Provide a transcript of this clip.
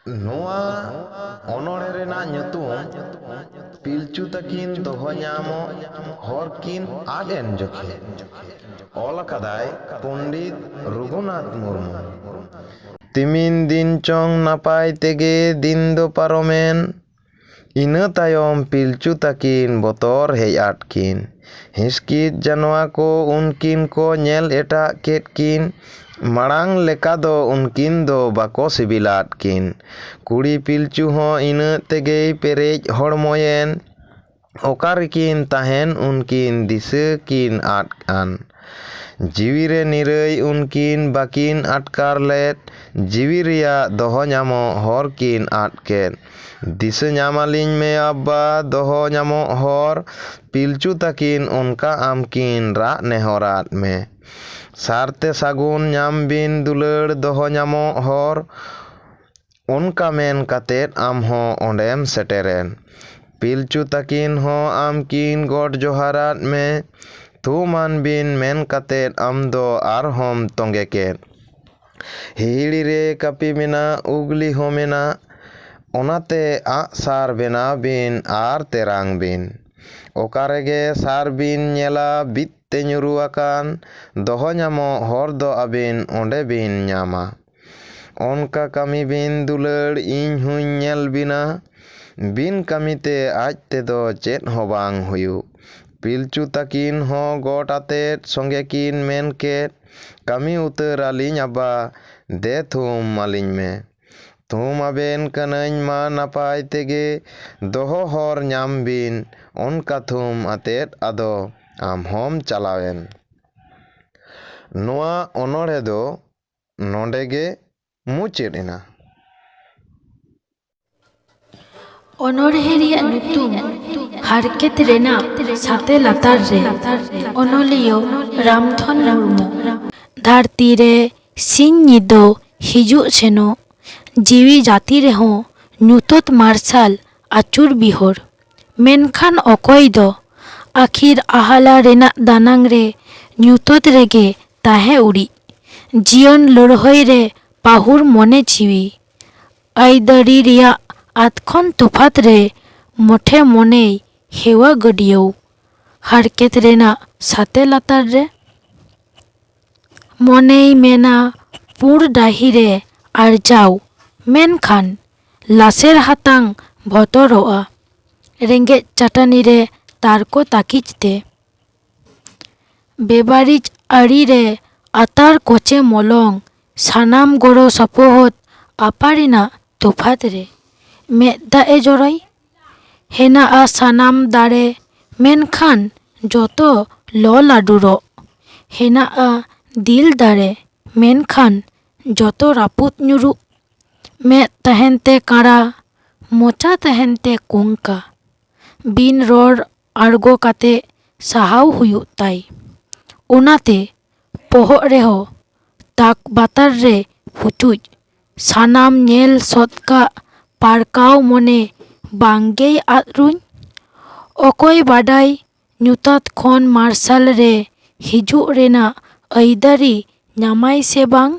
ᱱᱚᱣᱟ ᱚᱱᱚᱬᱦᱮ ᱨᱮᱱᱟᱜ ᱧᱩᱛᱩᱢ ᱯᱤᱞᱪᱩ ᱛᱟᱹᱠᱤᱱ ᱫᱚᱦᱚ ᱧᱟᱢᱚᱜ ᱦᱚᱨ ᱠᱤᱱ ᱟᱫ ᱮᱱ ᱡᱚᱠᱷᱮᱡ ᱚᱞ ᱟᱠᱟᱫᱟᱭ ᱯᱚᱱᱰᱤᱛ ᱨᱚᱜᱷᱩᱱᱟᱛᱷ ᱢᱩᱨᱢᱩ᱾ ᱛᱤᱢᱤᱱ ᱫᱤᱱ ᱪᱚᱝ ᱱᱟᱯᱟᱭ ᱛᱮᱜᱮ ᱫᱤᱱ ᱫᱚ ᱯᱟᱨᱚᱢᱮᱱ, ᱤᱱᱟᱹ ᱛᱟᱭᱚᱢ ᱯᱤᱞᱪᱩ ᱛᱟᱹᱠᱤᱱ ᱵᱚᱛᱚᱨ ᱦᱮᱡ ᱟᱫ ᱠᱤᱱ᱾ ᱦᱤᱸᱥᱠᱤᱫ ᱡᱟᱱᱣᱟ ko ᱩᱱᱠᱤᱱ ᱠᱚ ᱧᱮᱞ ᱮᱴᱟᱜ ᱠᱮᱫ ᱠᱤᱱ, ᱢᱟᱲᱟᱝ ᱞᱮᱠᱟ ᱫᱚ ᱩᱱᱠᱤᱱ ᱫᱚ ᱵᱟᱠᱚ ᱥᱤᱵᱤᱞᱟᱫ ᱠᱤᱱ᱾ ᱠᱩᱲᱤ ᱯᱤᱞᱪᱩ ᱦᱚᱸ ᱤᱱᱟᱹ ᱛᱮᱜᱮᱭ ᱯᱮᱨᱮᱡ ᱦᱚᱲᱢᱚᱭᱮᱱ᱾ ᱚᱠᱟᱨᱮᱠᱤᱱ ᱛᱟᱦᱮᱱ ᱩᱱᱠᱤᱱ ᱫᱤᱥᱟᱹ ᱠᱤᱱ ᱟᱫ ᱟᱱ᱾ ᱡᱤᱣᱤᱨᱮ ᱱᱤᱨᱟᱹᱭ ᱩᱱᱠᱤᱱ ᱵᱟᱹᱠᱤᱱ ᱟᱴᱠᱟᱨ ᱞᱮᱫ, ᱡᱤᱣᱤ ᱨᱮᱭᱟᱜ ᱫᱚᱦᱚ ᱧᱟᱢᱚᱜ ᱦᱚᱨ ᱠᱤᱱ ᱟᱫ ᱠᱮᱫ᱾ ᱫᱤᱥᱟᱹ ᱧᱟᱢᱟᱞᱤᱧ ᱢᱮ ᱟᱵᱵᱟ ᱫᱚᱦᱚ ᱧᱟᱢᱚᱜ ᱦᱚᱨ, ᱯᱤᱞᱪᱩ ᱛᱟᱹᱠᱤᱱ ᱚᱱᱠᱟ ᱟᱢᱠᱤᱱ ᱨᱟᱜ ᱱᱮᱦᱚᱨᱟᱫ ᱢᱮ᱾ ᱥᱟᱨᱛᱮ ᱥᱟᱹᱜᱩᱱ ᱧᱟᱢ ᱵᱤᱱ ᱫᱩᱞᱟᱹᱲ ᱫᱚᱦᱚ ᱧᱟᱢᱚᱜ ᱦᱚᱨ, ᱚᱱᱠᱟ ᱢᱮᱱ ᱠᱟᱛᱮᱫ ᱟᱢᱦᱚᱸ ᱚᱸᱰᱮᱢ ᱥᱮᱴᱮᱨᱮᱱ᱾ ᱯᱤᱞᱪᱩ ᱛᱟᱹᱠᱤᱱ ᱦᱚᱸ ᱟᱢᱠᱤᱱ ᱜᱚᱰ ᱡᱚᱦᱟᱨᱟᱫ ᱢᱮ᱾ ᱛᱷᱩᱢᱟᱱ ᱵᱤᱱ ᱢᱮᱱ ᱠᱟᱛᱮᱫ ᱟᱢᱫᱚ ᱟᱨᱦᱚᱸᱢ ᱛᱚᱸᱜᱮ ᱠᱮᱫ᱾ ᱦᱤᱦᱤᱲᱤᱨᱮ ᱠᱟᱹᱯᱤ ᱢᱮᱱᱟᱜ, ᱩᱜᱽᱞᱤ ᱦᱚᱸ ᱢᱮᱱᱟᱜ, ᱚᱱᱟᱛᱮ ᱟᱸᱜ ᱥᱟᱨ ᱵᱮᱱᱟᱣ ᱵᱤᱱ ᱟᱨ ᱛᱮᱨᱟᱝ ᱵᱤᱱ᱾ ᱚᱠᱟᱨᱮᱜᱮ ᱥᱟᱨ ᱵᱤᱱ ᱧᱮᱞᱟ ᱵᱤᱫᱛᱮ ᱧᱩᱨᱩ ᱟᱠᱟᱱ, ᱫᱚᱦᱚ ᱧᱟᱢᱚᱜ ᱦᱚᱨ ᱫᱚ ᱟᱹᱵᱤᱱ ᱚᱸᱰᱮ ᱵᱤᱱ ᱧᱟᱢᱟ᱾ ᱚᱱᱠᱟ ᱠᱟᱹᱢᱤ ᱵᱤᱱ ᱫᱩᱞᱟᱹᱲ ᱤᱧ ᱦᱩᱧ ᱧᱮᱞ ᱵᱤᱱᱟ, ᱵᱤᱱ ᱠᱟᱹᱢᱤᱛᱮ ᱟᱡ ᱛᱮᱫᱚ ᱪᱮᱫ ᱦᱚᱸ ᱵᱟᱝ ᱦᱩᱭᱩᱜ᱾ ᱯᱤᱞᱪᱩ ᱛᱟᱹᱠᱤᱱ ᱦᱚᱸ ᱜᱚᱴ ᱟᱛᱮᱫ ᱥᱚᱸᱜᱮ ᱠᱤᱱ ᱢᱮᱱ ᱠᱮᱫ, ᱠᱟᱹᱢᱤ ᱩᱛᱟᱹᱨ ᱟᱹᱞᱤᱧ ᱟᱵᱵᱟ, ᱫᱮ ᱛᱷᱩᱢ ᱟᱹᱞᱤᱧ ᱢᱮ᱾ ᱛᱷᱩᱢ ᱟᱵᱮᱱ ᱠᱟᱹᱱᱟᱹᱧ ᱢᱟ ᱱᱟᱯᱟᱭ ᱛᱮᱜᱮ ᱫᱚᱦᱚ ᱦᱚᱨ ᱧᱟᱢ ᱵᱤᱱ᱾ ᱚᱱᱠᱟ ᱛᱷᱩᱢ ᱟᱛᱮᱫ ᱟᱫᱚ ᱟᱢᱦᱚᱢ ᱪᱟᱞᱟᱣᱮᱱ᱾ ᱱᱚᱣᱟ ᱚᱱᱚᱬᱦᱮ ᱫᱚ ᱱᱚᱰᱮ ᱜᱮ ᱢᱩᱪᱟᱹᱫ ᱮᱱᱟ᱾ ᱚᱱᱚᱬᱦᱮ ᱨᱮᱭᱟᱜ ᱧᱩᱛᱩᱢ ᱦᱟᱨᱠᱮᱛ ᱨᱮᱱᱟᱜ ᱥᱟᱛᱮ ᱞᱟᱛᱟᱨ ᱨᱮ, ᱚᱱᱚᱞᱤᱭᱟᱹ ᱨᱟᱢᱫᱷᱚᱱ ᱢᱩᱨᱢᱩ᱾ ᱫᱷᱟᱹᱨᱛᱤ ᱨᱮ ᱥᱤᱧ ᱧᱤᱫᱟᱹ ᱦᱤᱡᱩᱜ ᱥᱮᱱᱚᱜ ᱡᱤᱣᱤ ᱡᱟᱹᱛᱤ ᱨᱮᱦᱚᱸ ᱧᱩᱛᱟᱹᱛ ᱢᱟᱨᱥᱟᱞ ᱟᱹᱪᱩᱨ ᱵᱤᱦᱚᱨ, ᱢᱮᱱᱠᱷᱟᱱ ᱚᱠᱚᱭ ᱫᱚ ᱟᱹᱠᱷᱤᱨ ᱟᱦᱟᱞᱟ ᱨᱮᱱᱟᱜ ᱫᱟᱱᱟᱝ ᱨᱮ ᱧᱩᱛᱟᱹᱛ ᱨᱮᱜᱮ ᱛᱟᱦᱮᱸ ᱩᱨᱤᱡ, ᱡᱤᱭᱚᱱ ᱞᱟᱹᱲᱦᱟᱹᱭ ᱨᱮ ᱯᱟᱹᱦᱩᱲ ᱢᱚᱱᱮ ᱡᱤᱣᱤ, ᱟᱹᱭᱫᱟᱹᱨᱤ ᱨᱮᱭᱟᱜ ᱟᱛᱠᱷᱚᱱ ᱛᱚᱯᱷᱟᱛ ᱨᱮ ᱢᱚᱴᱷᱮ ᱢᱚᱱᱮᱭ ᱦᱮᱣᱟ ᱜᱟᱹᱰᱭᱟᱹᱣ᱾ ᱦᱟᱨᱠᱮᱛ ᱨᱮᱱᱟᱜ ᱥᱟᱛᱮ ᱞᱟᱛᱟᱨ ᱨᱮ ᱢᱚᱱᱮᱭ ᱢᱮᱱᱟ ᱯᱩᱸᱲ ᱰᱟᱹᱦᱤᱨᱮ ᱟᱨᱡᱟᱣ, ᱢᱮᱱᱠᱷᱟᱱ ᱞᱟᱥᱮᱨ ᱦᱟᱛᱟᱝ ᱵᱚᱛᱚᱨᱚᱜᱼᱟ ᱨᱮᱸᱜᱮᱡ ᱪᱟᱹᱴᱟᱹᱱᱤᱨᱮ ᱛᱟᱨᱠᱚ ᱛᱟᱹᱠᱤᱡ ᱛᱮ᱾ ᱵᱮᱵᱟᱹᱲᱤᱡ ᱟᱹᱨᱤᱨᱮ ᱟᱛᱟᱨ ᱠᱚᱪᱮ ᱢᱚᱞᱚᱝ, ᱥᱟᱱᱟᱢ ᱜᱚᱲᱚ ᱥᱚᱯᱚᱦᱚᱫ ᱟᱯᱟᱨᱤᱱᱟᱜ ᱛᱚᱯᱷᱟᱛ ᱨᱮ ᱢᱮᱫ ᱫᱟᱜ ᱮ ᱡᱚᱨᱚᱭ᱾ ᱦᱮᱱᱟᱜᱼᱟ ᱥᱟᱱᱟᱢ ᱫᱟᱲᱮ ᱢᱮᱱᱠᱷᱟᱱ ᱡᱚᱛᱚ ᱞᱚ ᱞᱟᱹᱰᱩᱨᱚᱜ, ᱦᱮᱱᱟᱜᱼᱟ ᱫᱤᱞ ᱫᱟᱲᱮ ᱢᱮᱱᱠᱷᱟᱱ ᱡᱚᱛᱚ ᱨᱟᱹᱯᱩᱫ ᱧᱩᱨᱩᱜ᱾ ᱢᱮᱫ ᱛᱟᱦᱮᱱᱛᱮ ᱠᱟᱸᱲᱟ, ᱢᱚᱪᱟ ᱛᱟᱦᱮᱱᱛᱮ ᱠᱩᱝᱠᱟ, ᱵᱤᱱ ᱨᱚᱲ ᱟᱬᱜᱚ ᱠᱟᱛᱮ ᱥᱟᱦᱟᱣ ᱦᱩᱭᱩᱜ ᱛᱟᱭ᱾ ᱚᱱᱟᱛᱮ ᱯᱚᱦᱚᱜ ᱨᱮᱦᱚᱸ ᱛᱟᱠ ᱵᱟᱛᱟᱨ ᱨᱮ ᱯᱩᱪᱩᱡ, ᱥᱟᱱᱟᱢ ᱧᱮᱞ ᱥᱚᱛ ᱠᱟᱜ ᱯᱟᱨᱠᱟᱣ ᱢᱚᱱᱮ ᱵᱟᱝᱜᱮᱭ ᱟᱫ ᱨᱩᱧ᱾ ᱚᱠᱚᱭ ᱵᱟᱰᱟᱭ ᱧᱩᱛᱟᱹᱛ ᱠᱷᱚᱱ ᱢᱟᱨᱥᱟᱞ ᱨᱮ ᱦᱤᱡᱩᱜ ᱨᱮᱱᱟᱜ ᱟᱹᱭᱫᱟᱹᱨᱤ ᱧᱟᱢᱟᱭ ᱥᱮ ᱵᱟᱝ᱾